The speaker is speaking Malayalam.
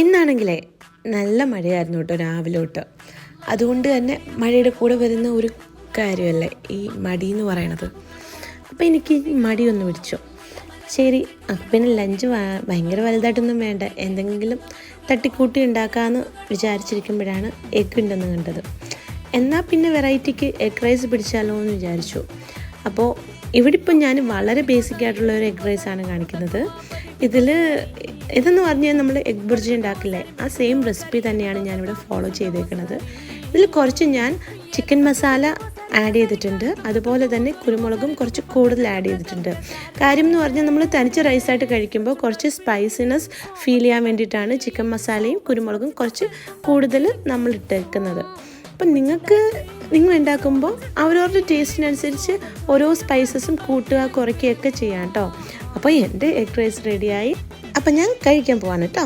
എന്നാണെങ്കിലേ നല്ല മഴയായിരുന്നു കേട്ടോ രാവിലെ തൊട്ട്. അതുകൊണ്ട് തന്നെ മഴയുടെ കൂടെ വരുന്ന ഒരു കാര്യമല്ലേ ഈ മടി എന്ന് പറയണത്. അപ്പോൾ എനിക്ക് മടിയൊന്ന് പിടിച്ചു. ശരി, പിന്നെ ലഞ്ച് ഭയങ്കര വലുതായിട്ടൊന്നും വേണ്ട, എന്തെങ്കിലും തട്ടിക്കൂട്ടി ഉണ്ടാക്കാമെന്ന് വിചാരിച്ചിരിക്കുമ്പോഴാണ് എഗ്ഗ് ഉണ്ടെന്ന് കണ്ടത്. എന്നാൽ പിന്നെ വെറൈറ്റിക്ക് എഗ് റൈസ് പിടിച്ചാലോ എന്ന് വിചാരിച്ചു. അപ്പോൾ ഇവിടെ ഇപ്പം ഞാൻ വളരെ ബേസിക് ആയിട്ടുള്ള ഒരു എഗ് റൈസാണ് കാണിക്കുന്നത്. ഇതെന്ന് പറഞ്ഞാൽ നമ്മൾ എഗ് ബുർജി ഉണ്ടാക്കില്ലേ, ആ സെയിം റെസിപ്പി തന്നെയാണ് ഞാനിവിടെ ഫോളോ ചെയ്തേക്കുന്നത്. ഇതിൽ കുറച്ച് ഞാൻ ചിക്കൻ മസാല ആഡ് ചെയ്തിട്ടുണ്ട്, അതുപോലെ തന്നെ കുരുമുളകും കുറച്ച് കൂടുതൽ ആഡ് ചെയ്തിട്ടുണ്ട്. കാര്യം എന്ന് പറഞ്ഞാൽ നമ്മൾ തനിച്ച റൈസായിട്ട് കഴിക്കുമ്പോൾ കുറച്ച് സ്പൈസിനെസ് ഫീൽ ചെയ്യാൻ വേണ്ടിയിട്ടാണ് ചിക്കൻ മസാലയും കുരുമുളകും കുറച്ച് കൂടുതൽ നമ്മൾ ഇട്ടേക്കുന്നത്. അപ്പം നിങ്ങൾ ഉണ്ടാക്കുമ്പോൾ അവരവരുടെ ടേസ്റ്റിനനുസരിച്ച് ഓരോ സ്പൈസസും കൂട്ടുക കുറയ്ക്കുകയൊക്കെ ചെയ്യാം കേട്ടോ. അപ്പോൾ എൻ്റെ എഗ് റൈസ് റെഡിയായി. അപ്പം ഞാൻ കഴിക്കാൻ പോവാണ് കേട്ടോ.